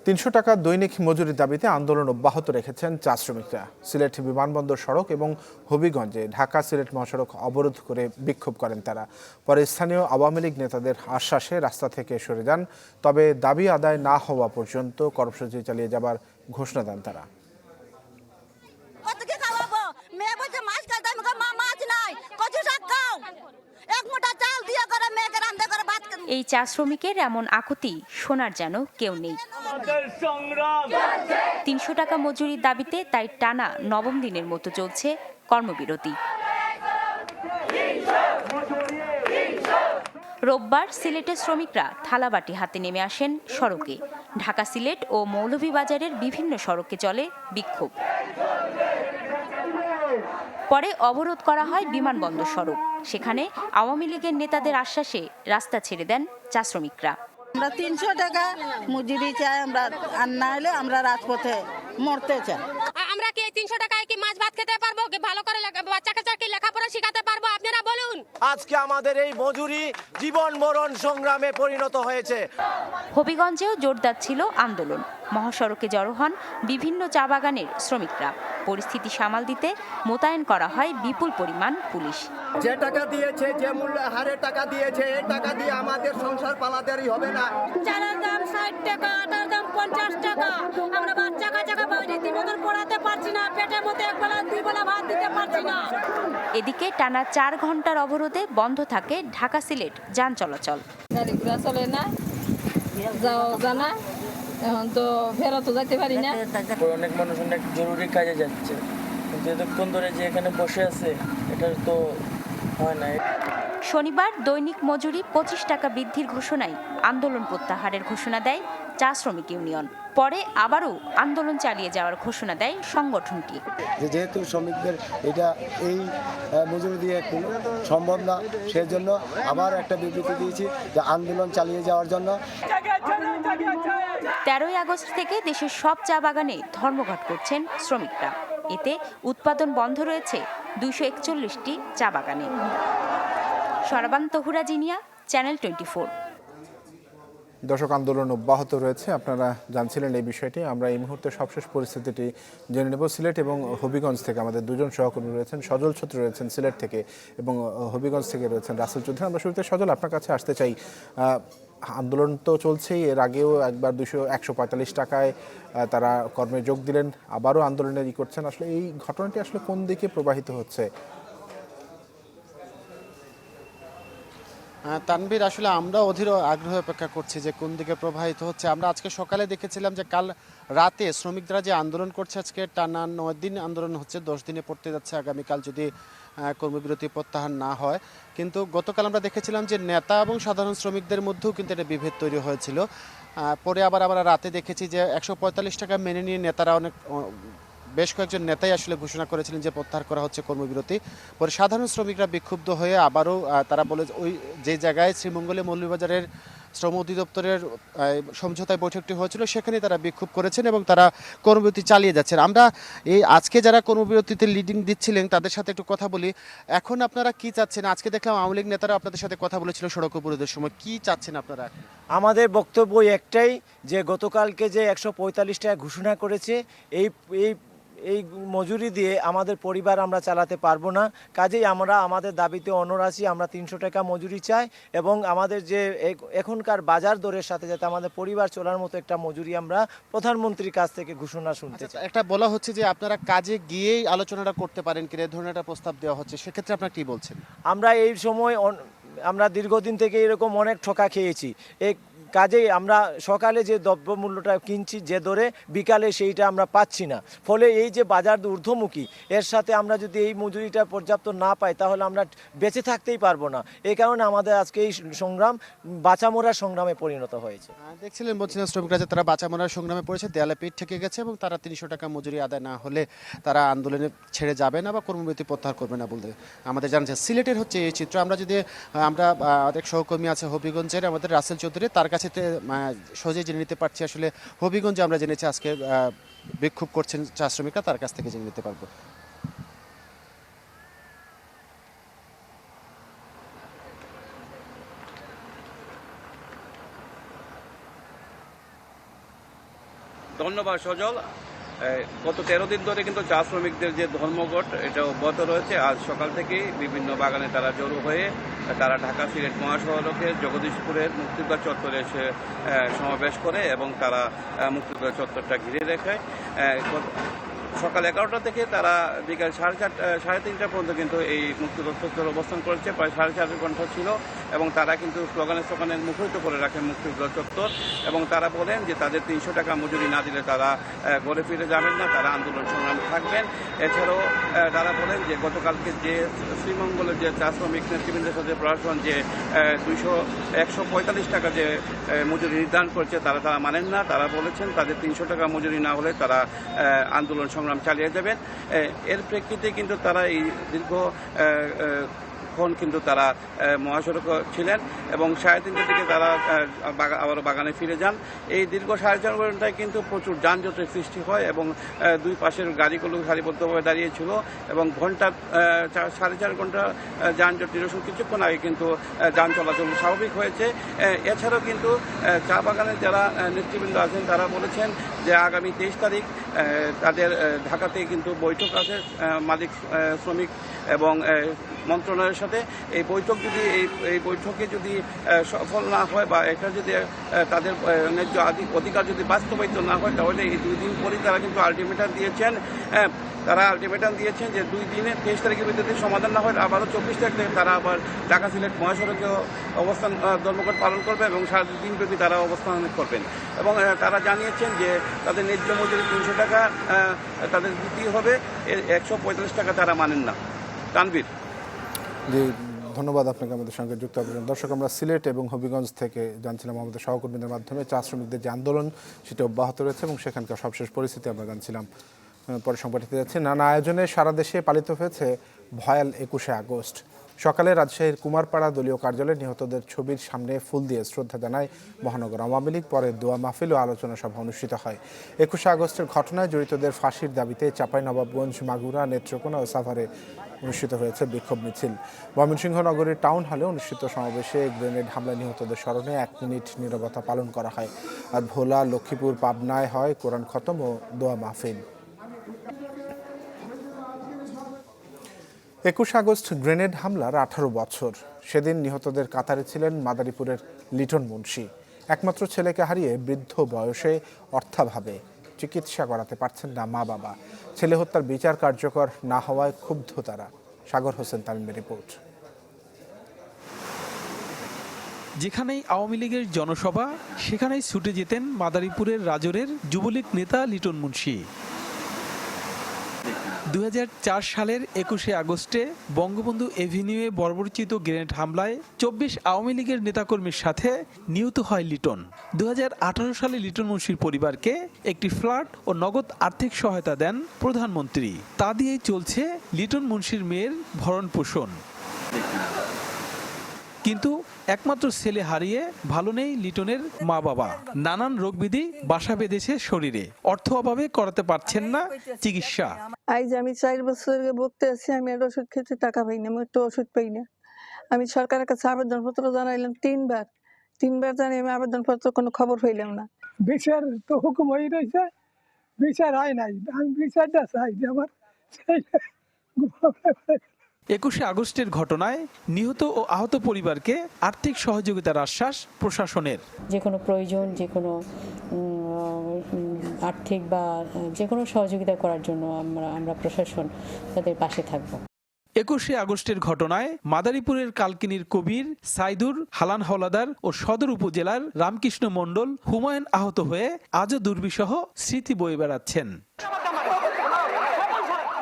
৩০০ টাকা দৈনিক মজুরির দাবিতে আন্দোলন অব্যাহত রেখেছেন চা শ্রমিকরা। সিলেট বিমানবন্দর সড়ক এবং হবিগঞ্জে ঢাকা সিলেট মহাসড়ক অবরোধ করে বিক্ষোভ করেন তারা। পরে স্থানীয় আওয়ামী লীগ নেতাদের আশ্বাসে রাস্তা থেকে সরে যান। তবে দাবি আদায় না হওয়া পর্যন্ত কর্মসূচি চালিয়ে যাবার ঘোষণা দেন তারা। এই চা শ্রমিকের এমন আকুতি শোনার যেন কেউ নেই। ৩০০ টাকা মজুরির দাবিতে তাই টানা নবম দিনের মতো চলছে কর্মবিরতি। রোববার সিলেটের শ্রমিকরা থালাবাটি হাতে নেমে আসেন সড়কে। ঢাকা সিলেট ও মৌলভীবাজারের বিভিন্ন সড়কে চলে বিক্ষোভ। পরে অবরোধ করা হয় বিমানবন্দর সড়ক। সেখানে আওয়ামী লীগের নেতাদের আশ্বাসে রাস্তা ছেড়ে দেন চা শ্রমিকরা। আমরা ৩০০ টাকা মজুরি চাই, আমরা আর না হলে আমরা রাজপথে মরতে চাই। আমরা কি ৩০০ টাকায় কি মাছ ভাত খেতে পারবো, কি ভালো করে বাচ্চা কাচ্চাকে লেখাপড়া শেখাতে পারবো? আপনারা বলুন। আজকে আমাদের এই মজুরি জীবন মরণ সংগ্রামে পরিণত হয়েছে। হবিগঞ্জেও জোরদার ছিল আন্দোলন। মহাসড়কে জড়ো হন বিভিন্ন চা বাগানের শ্রমিকরা। পরিস্থিতি সামাল দিতে মোতায়েন করা হয় বিপুল পরিমাণ পুলিশ। যে টাকা দিয়েছে, যে মূল্য হারে টাকা দিয়েছে, এই টাকা দিয়ে আমাদের সংসার পালাতেই হবে না। চালের দাম ৬০ টাকা, আটার দাম ৫০ টাকা। আমরা বাচ্চা কাচ্চাকে রীতিমতন পড়াতে পারছি না, পেটের মধ্যে একবেলা দুইবেলা ভাত দিতে পারছি না। এদিকে টানা ৪ ঘন্টার অবরোধে বন্ধ থাকে ঢাকা সিলেট যান চলাচল। গাড়ি ঘোড়া চলে না, যাও জানা, এখন তো ফেরত যাইতে পারি না। অনেক মানুষ অনেক জরুরি কাজে যাচ্ছে, কিন্তু এতক্ষণ ধরে যে এখানে বসে আছে এটা তো হয় না। শনিবার দৈনিক মজুরি ২৫ টাকা বৃদ্ধির ঘোষণায় আন্দোলন প্রত্যাহারের ঘোষণা দেয় চা শ্রমিক ইউনিয়ন। পরে আবারও আন্দোলন চালিয়ে যাওয়ার ঘোষণা দেয় সংগঠনটি। যেহেতু শ্রমিকদের এটা এই মজুরি দিয়ে সম্ভব না, সেজন্য আবার একটা বিবৃতি দিয়েছি যে আন্দোলন চালিয়ে যাওয়ার জন্য। ১৩ই আগস্ট থেকে দেশের সব চা বাগানে ধর্মঘট করছেন শ্রমিকরা। এতে উৎপাদন বন্ধ রয়েছে ২৪১টি চা বাগানে। সরাবান তহুরা জিনিয়া, চ্যানেল 24। দর্শক, আন্দোলন অব্যাহত রয়েছে। আপনারা জানছিলেন এই বিষয়টি। আমরা এই মুহূর্তে সবশেষ পরিস্থিতিটি জেনে নেব। সিলেট এবং হবিগঞ্জ থেকে আমাদের দুজন সহকর্মী রয়েছেন। সজল ছত্র রয়েছেন সিলেট থেকে এবং হবিগঞ্জ থেকে রয়েছেন রাসেল চৌধুরী। আমরা শুরুতে সজল আপনার কাছে আসতে চাই। আন্দোলন তো চলছেই, এর আগেও একবার 145 টাকায় তারা কর্মে যোগ দিলেন, আবারও আন্দোলনের করছেন। আসলে এই ঘটনাটি আসলে কোন দিকে প্রবাহিত হচ্ছে? তানভীর, আসলে আমরা অধীর আগ্রহে অপেক্ষা করছি যে কোন দিকে প্রবাহিত হচ্ছে। আমরা আজকে সকালে দেখেছিলাম যে কাল রাতে শ্রমিকরা যে আন্দোলন করছে, আজকে টানা 9 দিন আন্দোলন হচ্ছে, 10 দিনে পড়তে যাচ্ছে আগামীকাল যদি কর্মবিরতি প্রত্যাহার না হয়। কিন্তু গতকাল আমরা দেখেছিলাম যে নেতা এবং সাধারণ শ্রমিকদের মধ্যেও কিন্তু একটা বিভেদ তৈরি হয়েছিল। পরে আবার রাতে দেখেছি যে 145 টাকা মেনে নিয়ে নেতারা বেশ কয়েকজন নেতাই আসলে ঘোষণা করেছিলেন যে প্রত্যাহার করা হচ্ছে কর্মবিরতি। পরে সাধারণ শ্রমিকরা বিক্ষুব্ধ হয়ে আবারও তারা বলে ওই যে জায়গায় শ্রীমঙ্গলে মৌলভীবাজারের শ্রম অধিদপ্তরের সমঝোতায় বৈঠকটি হয়েছিল সেখানে তারা বিক্ষোভ করেছেন এবং তারা কর্মবিরতি চালিয়ে যাচ্ছেন। আমরা এই আজকে যারা কর্মবিরতিতে লিডিং দিচ্ছিলেন তাদের সাথে একটু কথা বলি। এখন আপনারা কি চাচ্ছেন? আজকে দেখলাম আওয়ামী লীগ নেতারা আপনাদের সাথে কথা বলেছিল সড়ক অবরোধের সময়। কি চাচ্ছেন আপনারা? আমাদের বক্তব্য একটাই, যে গতকালকে যে 145 টাকা ঘোষণা করেছে, এই মজুরি দিয়ে আমাদের পরিবার আমরা চালাতে পারবো না। কাজেই আমরা আমাদের দাবিতে অনড় আছি। আমরা 300 টাকা মজুরি চাই এবং আমাদের যে এখনকার বাজার দরের সাথে যাতে আমাদের পরিবার চলার মতো একটা মজুরি আমরা প্রধানমন্ত্রীর কাছ থেকে ঘোষণা শুনতে চাই। একটা বলা হচ্ছে যে আপনারা কাজে গিয়েই আলোচনাটা করতে পারেন কিনা, এই ধরনের একটা প্রস্তাব দেওয়া হচ্ছে, সেক্ষেত্রে আপনারা কি বলছেন? আমরা এই সময় আমরা দীর্ঘদিন থেকে এরকম অনেক ঠকা খেয়েছি। এই কাজেই আমরা সকালে যে দ্রব্যমূল্যটা কিনছি যে দরে, বিকালে সেইটা আমরা পাচ্ছি না। ফলে এই যে বাজার ঊর্ধ্বমুখী, এর সাথে আমরা যদি এই মজুরিটা পর্যাপ্ত না পাই তাহলে আমরা বেঁচে থাকতেই পারবো না। এই কারণে আমাদের আজকে এই সংগ্রাম বাঁচামরার সংগ্রামে পরিণত হয়েছে। দেখছিলেন, বলছিলেন শ্রমিকরা যে তারা বাঁচামরার সংগ্রামে পড়েছে, দেয়ালে পিঠ ঠেকে গেছে এবং তারা 300 টাকা মজুরি আদায় না হলে তারা আন্দোলনে ছেড়ে যাবে না বা কর্মবিরতি প্রত্যাহার করবে না বলতে আমাদের জানাচ্ছে। সিলেটের হচ্ছে এই চিত্র। আমরা আমাদের সহকর্মী আছে হবিগঞ্জের, আমাদের রাসেল চৌধুরী, তার কাছে সহজেই জেনে নিতে পারছি আসলে হবিগঞ্জে আমরা জেনেছি আজকে বিক্ষোভ করছেন চা শ্রমিকরা, তার কাছ থেকে জেনে নিতে পারবো। ধন্যবাদ সজল। গত 13 দিন ধরে কিন্তু চা শ্রমিকদের যে ধর্মঘট এটা অব্যাহত রয়েছে। আজ সকাল থেকেই বিভিন্ন বাগানে তারা জড়ো হয়ে তারা ঢাকা সিলেট মহাসড়কের জগদীশপুরের মুক্তিযোদ্ধা চত্বরে এসে সমাবেশ করে এবং তারা মুক্তিযোদ্ধা চত্বরটা ঘিরে রেখে সকাল 11টা থেকে তারা বিকাল 3:30 পর্যন্ত কিন্তু এই মুক্তিযোদ্ধা চত্বরে অবস্থান করেছে। প্রায় 4.5 ঘন্টা ছিল এবং তারা কিন্তু স্লোগানে মুখরিত করে রাখেন মুক্তিযোদ্ধা চত্বর এবং তারা বলেন যে তাদের 300 টাকা মজুরি না দিলে তারা ঘরে ফিরে যাবেন না, তারা আন্দোলন সংগ্রাম থাকবেন। এছাড়াও তারা বলেন যে গতকালকে যে শ্রীমঙ্গলের যে চা শ্রমিক নেতৃবৃন্দের সাথে প্রশাসন যে 145 টাকা যে মজুরি নির্ধারণ করেছে তারা মানেন না। তারা বলেছেন তাদের 300 টাকা মজুরি না হলে তারা আন্দোলন সংগ্রাম চালিয়ে যাবেন। এর প্রেক্ষিতে কিন্তু তারা এই দীর্ঘক্ষণ কিন্তু তারা মহাসড়ক ছিলেন এবং 3:30টার দিকে তারা আবার বাগানে ফিরে যান। এই দীর্ঘ 4.5 ঘন্টায় কিন্তু প্রচুর যানজটের সৃষ্টি হয় এবং দুই পাশের গাড়িগুলো সারিবদ্ধভাবে দাঁড়িয়েছিল এবং 4.5 ঘন্টা যানজট নিরসন কিছুক্ষণ আগে কিন্তু যান চলাচল স্বাভাবিক হয়েছে। এছাড়াও কিন্তু চা বাগানের যারা নেতৃবৃন্দ আছেন তারা বলেছেন যে আগামী 23 তারিখ তাদের ঢাকাতে কিন্তু বৈঠক আছে মালিক শ্রমিক এবং মন্ত্রণালয়ের সাথে। এই বৈঠক যদি এই বৈঠকে যদি সফল না হয় বা এটা যদি তাদের ন্যায্য অধিকার যদি বাস্তবায়িত না হয় তাহলে এই 2 দিন পরেই তারা কিন্তু আলটিমেটাম দিয়েছেন। তারা আলটিমেটাম দিয়েছেন যে 2 দিনে 23 তারিখের ভিতরে সমাধান না হয় আবারও 24 তারিখ থেকে তারা আবার ঢাকা সিলেট মহাসড়কে অবস্থান ধর্মঘট পালন করবে এবং 7 দিনব্যাপী তারা অবস্থান করবেন এবং তারা জানিয়েছেন যে তাদের ন্যায্য মজুরি 300 টাকা তাদের দিতেই হবে, 145 টাকা তারা মানেন না। তানভীর। জি, ধন্যবাদ আপনাকে আমাদের সঙ্গে যুক্ত হওয়ার জন্য। দর্শক, আমরা সিলেট এবং হবিগঞ্জ থেকে জানছিলাম আমাদের সহকর্মীদের মাধ্যমে চা শ্রমিকদের যে আন্দোলন সেটা অব্যাহত রয়েছে এবং সেখানকার সবশেষ পরিস্থিতি আমরা জানছিলাম। পরে সংবাদটিতে যাচ্ছি। নানা আয়োজনে সারা দেশে পালিত হয়েছে ভয়াল 21শে আগস্ট। সকালে রাজশাহীর কুমারপাড়া দলীয় কার্যালয়ে নিহতদের ছবির সামনে ফুল দিয়ে শ্রদ্ধা জানায় মহানগর আওয়ামী লীগ। পরে দোয়া মাহফিল ও আলোচনা সভা অনুষ্ঠিত হয়। 21শে আগস্টের ঘটনায় জড়িতদের ফাঁসির দাবিতে চাঁপাইনবাবগঞ্জ, মাগুরা, নেত্রকোনা ও সাভারে অনুষ্ঠিত হয়েছে বিক্ষোভ মিছিল। ময়মনসিংহ নগরীর টাউন হলে অনুষ্ঠিত সমাবেশে গ্রেনেড হামলায় নিহতদের স্মরণে 1 মিনিট নীরবতা পালন করা হয়। আর ভোলা, লক্ষ্মীপুর, পাবনায় হয় কোরআন খতম ও দোয়া মাহফিল। 21 আগস্ট গ্রেনেড হামলার 18 বছর। সেদিন নিহতদের কাতারে ছিলেন মাদারীপুরের লিটন মুন্সি। একমাত্র ছেলেকে হারিয়ে বৃদ্ধ বয়সে অর্থাভাবে চিকিৎসা করাতে পারছেন না মা বাবা। ছেলে হত্যার বিচার কার্যকর না হওয়ায় ক্ষুব্ধ তারা। সাগর হোসেন তামিমের রিপোর্ট। যেখানেই আওয়ামী লীগের জনসভা সেখানেই ছুটে যেতেন মাদারীপুরের রাজরের যুবলীগ নেতা লিটন মুন্সি। 2004 সালের 21শে আগস্টে বঙ্গবন্ধু এভিনিউয়ে বর্বরচিত গ্রেনেড হামলায় 24 আওয়ামী লীগের নেতাকর্মীর সাথে নিহত হয় লিটন। 2018 সালে লিটন মুন্সির পরিবারকে একটি ফ্ল্যাট ও নগদ আর্থিক সহায়তা দেন প্রধানমন্ত্রী। তা দিয়েই চলছে লিটন মুন্সির মেয়ের ভরণ পোষণ। কিন্তু একমাত্র ছেলে হারিয়ে ভালো নেই লিটনের মা বাবা। নানান রোগবিধি বাসা বেঁধেছে শরীরে, অর্থ অভাবে করাতে পারছেন না চিকিৎসা। আজ আমি 4 বছর ভুগতে আছি, আমি একটা ওষুধ খেতে টাকা পাই না, আমি একটা ওষুধ পাই না। আমি সরকারের কাছে আবেদনপত্র জানাইলাম 3বার জানি, আমি আবেদনপত্র কোনো খবর পাইলাম না। বিচার তো হুকুম হয়ে রয়েছে, বিচার হয় নাই। আমি বিচারটা চাই যে আমার 21শে আগস্টের ঘটনায় নিহত ও আহত পরিবারকে আর্থিক সহযোগিতার আশ্বাস প্রশাসনের। যে কোনো প্রয়োজন, যে কোনো আর্থিক বা যে কোনো সহযোগিতা করার জন্য আমরা প্রশাসন তাদের পাশে থাকব। 21শে আগস্টের ঘটনায় মাদারীপুরের কালকিনির কবির, সাইদুর, হালান হাওলাদার ও সদর উপজেলার রামকৃষ্ণ মণ্ডল, হুমায়ুন আহত হয়ে আজও দুর্বিষহ স্মৃতি বয়ে বেড়াচ্ছেন।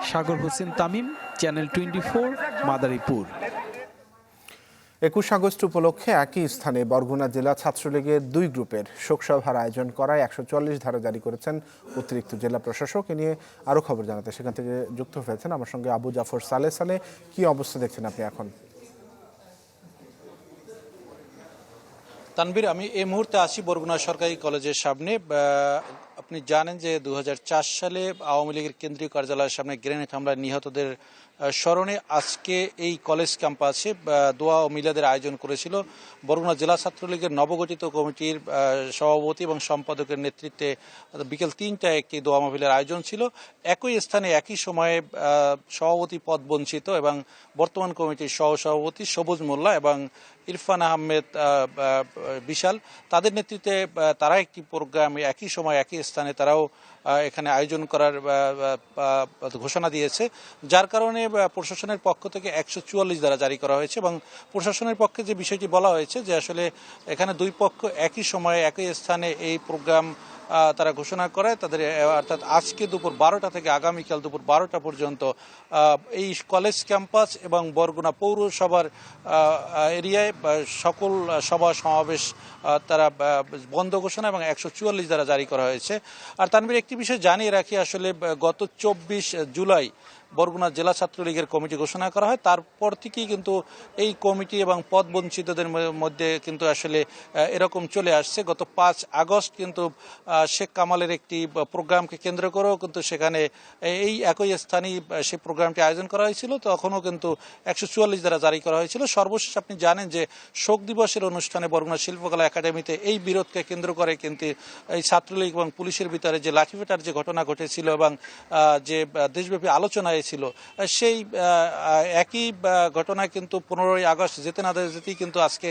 সাগর হোসেন তামিম, চ্যানেল 24, মাদারীপুর। 21 আগস্ট উপলক্ষে একই স্থানে বরগুনা জেলা ছাত্রলীগের 2 গ্রুপের শোকসভার আয়োজন করায় 144 ধারা জারি করেছেন অতিরিক্ত জেলা প্রশাসক। এ নিয়ে আরও খবর জানাতে সেখান থেকে যুক্ত হয়েছেন আমার সঙ্গে আবু জাফর সালে। কি অবস্থা দেখছেন আপনি এখন? তানভীর, আমি এই মুহূর্তে আছি বরগুনা সরকারি কলেজের সামনে। আপনি জানেন যে 2004 সালে আওয়ামী লীগের কেন্দ্রীয় কার্যালয়ের সামনে গ্রেনেড হামলায় নিহতদের স্মরণে আজকে এই কলেজ ক্যাম্পাসে দোয়া ও মিলাদের আয়োজন করেছিল বরগুনা জেলা ছাত্রলীগের নবগঠিত কমিটির সভাপতি এবং সম্পাদকের নেতৃত্বে বিকেল ৩টায় একটি দোয়া মাহফিলের আয়োজন ছিল। একই স্থানে একই সময়ে সভাপতি পদ বঞ্চিত এবং বর্তমান কমিটির সহসভাপতি সবুজ মোল্লা এবং ইরফান আহমেদ বিশাল তাদের নেতৃত্বে তারা একটি প্রোগ্রাম একই সময় একই স্থানে তারাও এখানে আয়োজন করার ঘোষণা দিয়েছে, যার কারণে প্রশাসনের পক্ষ থেকে 144 ধারা জারি করা হয়েছে এবং প্রশাসনের পক্ষে যে বিষয়টি বলা হয়েছে যে আসলে এখানে দুই পক্ষ একই সময়ে একই স্থানে এই প্রোগ্রাম তারা ঘোষণা করে তাদের, অর্থাৎ আজকে দুপুর 12টা থেকে আগামীকাল দুপুর 12টা পর্যন্ত এই কলেজ ক্যাম্পাস এবং বরগুনা পৌরসভার এরিয়ায় সকল সভা সমাবেশ তারা বন্ধ ঘোষণা এবং 144 ধারা জারি করা হয়েছে। আর তানভীর একটি বিষয় জানিয়ে রাখি, আসলে গত 24 জুলাই বরগুনা জেলা ছাত্রলীগের কমিটি ঘোষণা করা হয়। তারপর থেকেই কিন্তু এই কমিটি এবং পদ বঞ্চিতদের মধ্যে কিন্তু আসলে এরকম চলে আসছে। গত 5 আগস্ট কিন্তু শেখ কামালের একটি প্রোগ্রামকে কেন্দ্র করেও কিন্তু সেখানে এই একই স্থানেই সেই প্রোগ্রামটি আয়োজন করা হয়েছিল, তখনও কিন্তু 144 ধারা জারি করা হয়েছিল। সর্বশেষ আপনি জানেন যে শোক দিবসের অনুষ্ঠানে বরগুনা শিল্পকলা একাডেমিতে এই বিরোধকে কেন্দ্র করে কিন্তু এই ছাত্রলীগ এবং পুলিশের ভিতরে যে লাঠিপেটার যে ঘটনা ঘটেছিল এবং যে দেশব্যাপী আলোচনায় ছিল, সেই একই ঘটনা কিন্তু 15ই আগস্ট যেতে না যেতেই কিন্তু আজকে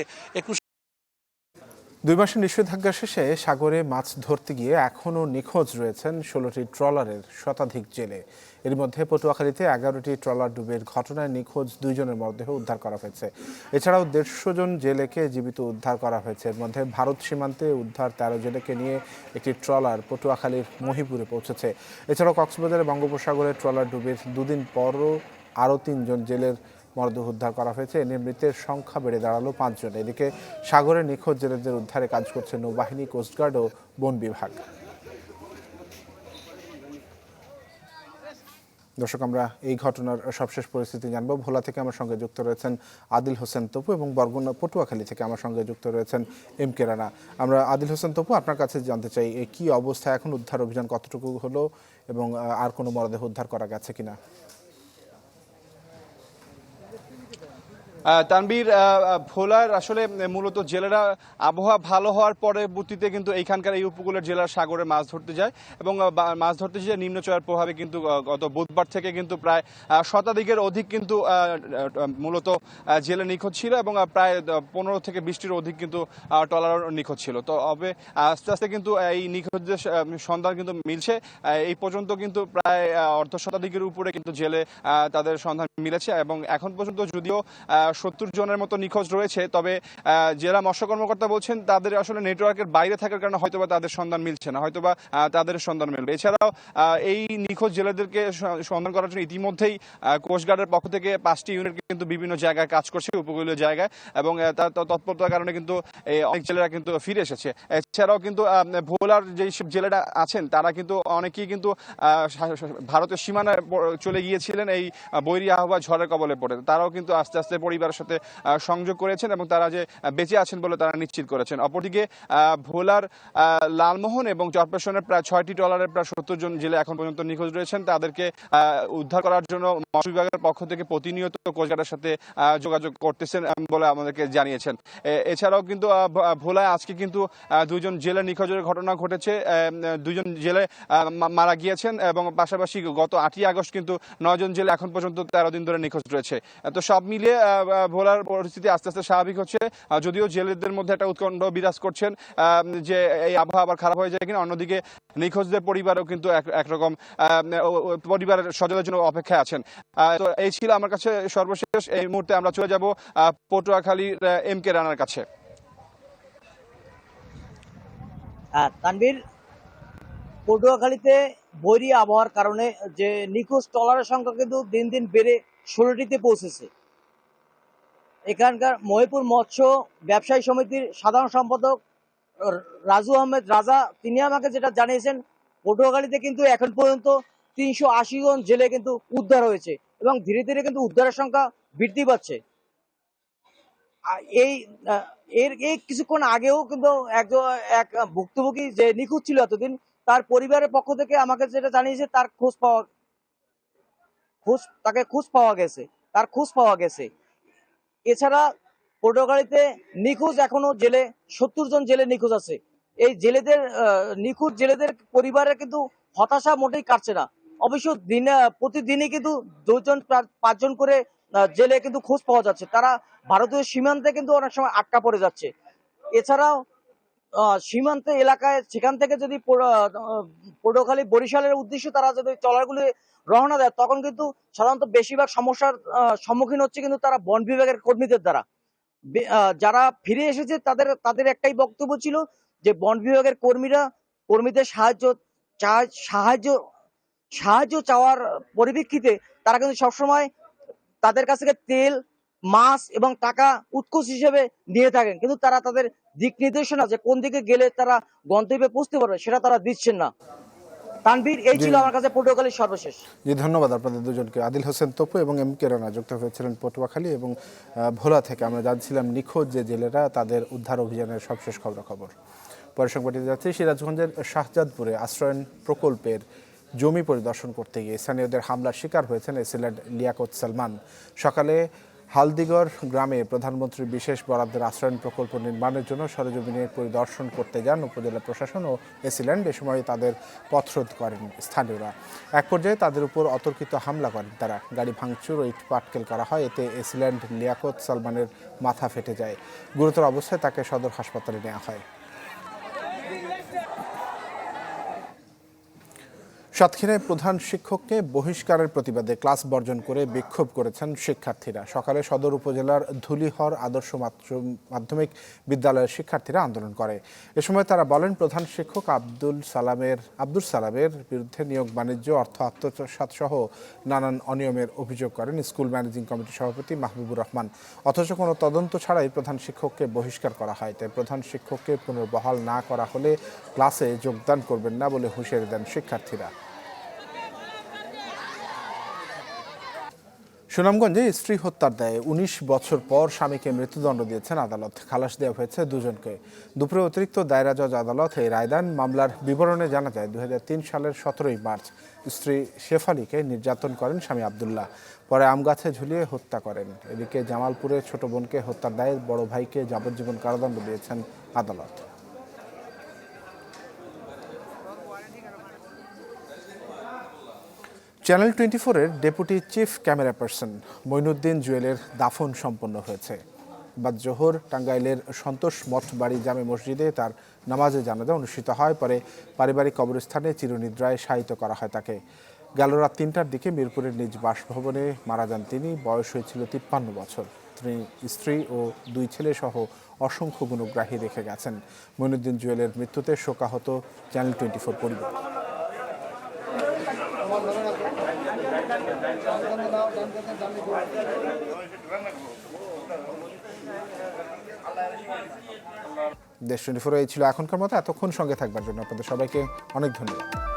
2 মাসের নিষেধাজ্ঞা শেষে সাগরে মাছ ধরতে গিয়ে এখনও নিখোঁজ রয়েছেন 16টি ট্রলারের শতাধিক জেলে। এর মধ্যে পটুয়াখালীতে 11টি ট্রলার ডুবের ঘটনায় নিখোঁজ 2 জনের মরদেহ উদ্ধার করা হয়েছে। এছাড়াও 150 জন জেলেকে জীবিত উদ্ধার করা হয়েছে। এর মধ্যে ভারত সীমান্তে উদ্ধার 13 জেলেকে নিয়ে একটি ট্রলার পটুয়াখালীর মহিপুরে পৌঁছেছে। এছাড়াও কক্সবাজারে বঙ্গোপসাগরে ট্রলার ডুবির 2 দিন পরও আরও 3 জন জেলের মরদেহ উদ্ধার করা হয়েছে। এ নিয়ে মৃতের সংখ্যা বেড়ে দাঁড়ালো 5 জন। এদিকে সাগরে নিখোঁজ জেলেদের উদ্ধারে কাজ করছে নৌবাহিনী, কোস্টগার্ড ও বন বিভাগ। দর্শক, আমরা এই ঘটনার সবশেষ পরিস্থিতি জানবো। ভোলা থেকে আমার সঙ্গে যুক্ত রয়েছেন আদিল হোসেন তপু এবং বরগুনা পটুয়াখালী থেকে আমার সঙ্গে যুক্ত রয়েছেন এম কে রানা। আমরা আদিল হোসেন তপু, আপনার কাছে জানতে চাই কি অবস্থা এখন, উদ্ধার অভিযান কতটুকু হলো এবং আর কোনো মরদেহ উদ্ধার করা গেছে কিনা? তানবীর, ভোলার আসলে মূলত জেলেরা আবহাওয়া ভালো হওয়ার পরবর্তীতে কিন্তু এইখানকার এই উপকূলের জেলার সাগরে মাছ ধরতে যায় এবং মাছ ধরতে যে নিম্নচাপের প্রভাবে কিন্তু গত বুধবার থেকে কিন্তু প্রায় শতাধিকের অধিক কিন্তু মূলত জেলে নিখোঁজ ছিল এবং প্রায় 15 থেকে 20টির অধিক কিন্তু ট্রলার নিখোঁজ ছিল। তো হবে আস্তে আস্তে কিন্তু এই নিখোঁজের সন্ধান কিন্তু মিলছে। এই পর্যন্ত কিন্তু প্রায় অর্ধ শতাধিকের উপরে কিন্তু জেলে তাদের সন্ধান মিলেছে এবং এখন পর্যন্ত যদিও 70 জনের মতো নিখোঁজ রয়েছে, তবে জেলা মৎস্য কর্মকর্তা বলছেন তাদের আসলে নেটওয়ার্কের বাইরে থাকার কারণে হয়তোবা তাদের সন্ধান মিলছে না, হয়তোবা তাদের সন্ধান মিলবে। এছাড়াও এই নিখোঁজ জেলেদেরকে সন্ধান করার জন্য ইতিমধ্যেই কোস্টগার্ডের পক্ষ থেকে 5টি ইউনিট কিন্তু বিভিন্ন জায়গায় কাজ করছে, উপকূলীয় জায়গায়, এবং তার তৎপরতার কারণে কিন্তু অনেক জেলেরা কিন্তু ফিরে এসেছে। এছাড়াও কিন্তু ভোলার যেসব জেলেরা আছেন তারা কিন্তু অনেকেই কিন্তু ভারতের সীমানায় চলে গিয়েছিলেন এই বৈরী আবহাওয়া ঝড়ের কবলে পড়ে। তারাও কিন্তু আস্তে আস্তে পরিবারের সাথে সংযোগ করেছেন এবং তারা যে বেঁচে আছেন বলে তারা নিশ্চিত করেছেন। অপরদিকে ভোলার লালমোহন এবং চরপেশনের প্রায় 6টি ট্রলারের প্রায় 70 জন জেলে এখন পর্যন্ত নিখোঁজ রয়েছেন। তাদেরকে উদ্ধার করার জন্য মৎস্য বিভাগের পক্ষ থেকে প্রতিনিয়ত কোস্টগার্ডের সাথে যোগাযোগ করতেছেন বলে আমাদেরকে জানিয়েছেন। এছাড়াও কিন্তু ভোলায় আজকে কিন্তু 2 জন জেলে নিখোঁজের ঘটনা ঘটেছে। 2 জন জেলে মারা গিয়েছেন এবং পাশাপাশি গত 8ই আগস্ট কিন্তু 9 জন জেলে এখন পর্যন্ত 13 দিন ধরে নিখোঁজ রয়েছে। তো সব মিলিয়ে ভোলার পরিস্থিতি আস্তে আস্তে স্বাভাবিক হচ্ছে, যদিও জেলেদের মধ্যে একটা উৎকণ্ঠ বিরাজ করছেন যে এই আবহাওয়া আবার খারাপ হয়ে যায় কিনা। অন্যদিকে নিখোঁজদের পরিবারও কিন্তু একরকম পরিবারের স্বজনের জন্য অপেক্ষায় আছেন। তো এই ছিল আমার কাছে সর্বশেষ। এই মুহূর্তে আমরা চলে যাব পটুয়াখালীর এম কে রানার কাছে। তানভীর, পটুয়াখালীতে বৈরী আবহাওয়ার কারণে যে নিখোঁজ ট্রলারের সংখ্যা কিন্তু দিন দিন বেড়ে 16টিতে পৌঁছেছে। এখানকার মহিপুর মৎস্য ব্যবসায়ী সমিতির সাধারণ সম্পাদক রাজু আহমেদ রাজা, তিনি আমাকে যেটা জানিয়েছেন, পটুয়াখালীতে কিন্তু এখন পর্যন্ত 380 জন জেলে কিন্তু উদ্ধার হয়েছে এবং ধীরে ধীরে কিন্তু উদ্ধারের সংখ্যা বৃদ্ধি পাচ্ছে। এই কিছুক্ষণ আগেও কিন্তু এক ভুক্তভোগী যে নিখোঁজ ছিল এতদিন, তার পরিবারের পক্ষ থেকে আমাকে যেটা জানিয়েছে, তার খোঁজ পাওয়া তাকে খোঁজ পাওয়া গেছে। এছাড়া পটুয়াখালীতে নিখোঁজ এখনো জেলে 70 জন জেলে নিখোঁজ আছে। এই জেলেদের নিখোঁজ জেলেদের পরিবারের কিন্তু হতাশা মোটেই কাটছে না। অবশ্য প্রতিদিনই কিন্তু 2-5 জন করে জেলে কিন্তু খোঁজ পাওয়া যাচ্ছে। তারা ভারতীয় সীমান্তে কিন্তু অনেক সময় আটকা পড়ে যাচ্ছে। এছাড়াও সীমান্ত এলাকায় সেখান থেকে যদি পটুয়াখালী বরিশালের উদ্দেশ্যে তারা যদি ট্রলারগুলি রওনা দেয়, তখন কিন্তু সাধারণত বেশিরভাগ সমস্যার সম্মুখীন হচ্ছে কিন্তু তারা বন বিভাগের কর্মীদের দ্বারা। যারা ফিরে এসেছে তাদের একটাই বক্তব্য ছিল যে বন বিভাগের কর্মীদের সাহায্য চাওয়ার পরিপ্রেক্ষিতে তারা কিন্তু সবসময় তাদের কাছ থেকে তেল, মাছ এবং টাকা উৎকোচ হিসেবে নিয়ে থাকেন, কিন্তু তারা তাদের দিক নির্দেশনা যে কোন দিকে গেলে তারা গন্তব্যে পৌঁছতে পারবে সেটা তারা দিচ্ছেন না। তানভীর, এই ছিল আমার কাছে পটুয়াখালীর সর্বশেষ। জি, ধন্যবাদ আপনাদের দুজনকে। আদিল হোসেন তপু এবং এম কে রানা যুক্ত হয়েছিলেন পটুয়াখালী এবং ভোলা থেকে। আমরা জানছিলাম নিখোঁজ যে জেলেরা তাদের উদ্ধার অভিযানের সবশেষ খবরাখবর। পরের সংবাদটি যাচ্ছে সিরাজগঞ্জের শাহজাদপুরে আশ্রয়ন প্রকল্পের জমি পরিদর্শন করতে গিয়ে স্থানীয়দের হামলার শিকার হয়েছেন এসিল্যান্ড লিয়াকত সালমান। সকালে হালদিগড় গ্রামে প্রধানমন্ত্রীর বিশেষ বরাদ্দের আশ্রয়ন প্রকল্প নির্মাণের জন্য সরেজমিনে পরিদর্শন করতে যান উপজেলা প্রশাসন ও এসিল্যান্ড। এ সময় তাদের পথরোধ করেন স্থানীয়রা। এক পর্যায়ে তাদের উপর অতর্কিত হামলা করেন তারা। গাড়ি ভাঙচুর ও ইটপাটকেল করা হয়। এতে এসিল্যান্ড লিয়াকত সালমানের মাথা ফেটে যায়। গুরুতর অবস্থায় তাকে সদর হাসপাতালে নেওয়া হয়। সাতক্ষীরায় প্রধান শিক্ষককে বহিষ্কারের প্রতিবাদে ক্লাস বর্জন করে বিক্ষোভ করেছেন শিক্ষার্থীরা। সকালে সদর উপজেলার ধুলিহর আদর্শ মাধ্যমিক বিদ্যালয়ের শিক্ষার্থীরা আন্দোলন করে। এ সময় তারা বলেন, প্রধান শিক্ষক আব্দুল সালামের বিরুদ্ধে নিয়োগ বাণিজ্য, অর্থ আত্মসাৎ সহ নানান অনিয়মের অভিযোগ করেন স্কুল ম্যানেজিং কমিটির সভাপতি মাহবুবুর রহমান। অথচ কোনো তদন্ত ছাড়াই প্রধান শিক্ষককে বহিষ্কার করা হয়। তাই প্রধান শিক্ষককে পুনর্বহাল না করা হলে ক্লাসে যোগদান করবেন না বলে হুঁশিয়ারি দেন শিক্ষার্থীরা। সুনামগঞ্জে স্ত্রী হত্যার দায়ে 19 বছর পর স্বামীকে মৃত্যুদণ্ড দিয়েছেন আদালত। খালাস দেওয়া হয়েছে দুজনকে। দুপুরে অতিরিক্ত দায়রা জজ আদালত এই রায় দেন। মামলার বিবরণে জানা যায় 2003 সালের 17 মার্চ স্ত্রী শেফালিকে নির্যাতন করেন স্বামী আবদুল্লাহ। পরে আমগাছে ঝুলিয়ে হত্যা করেন। এদিকে জামালপুরে ছোট বোনকে হত্যার দায়ে বড় ভাইকে যাবজ্জীবন কারাদণ্ড দিয়েছেন আদালত। চ্যানেল 24-এর deputy chief camera person Moinuddin জুয়েলের দাফন সম্পন্ন হয়েছে। বাদ জোহর টাঙ্গাইলের সন্তোষ মঠ বাড়ি জামে মসজিদে তার নামাজে জানাজা অনুষ্ঠিত হয়। পরে পারিবারিক কবরস্থানে চিরনিদ্রায় শায়িত করা হয় তাকে। গেল রাত 3টার দিকে মিরপুরের নিজ বাসভবনে মারা যান তিনি। বয়স হয়েছিল 53 বছর। তিনি স্ত্রী ও 2 ছেলে সহ অসংখ্য গুণগ্রাহী রেখে গেছেন। মঈনুদ্দিন জুয়েলের মৃত্যুতে শোকাহত চ্যানেল 24 পরিবার। দেশ 24 এই ছিল এখনকার মতো। এতক্ষণ সঙ্গে থাকবার জন্য আপনাদের সবাইকে অনেক ধন্যবাদ।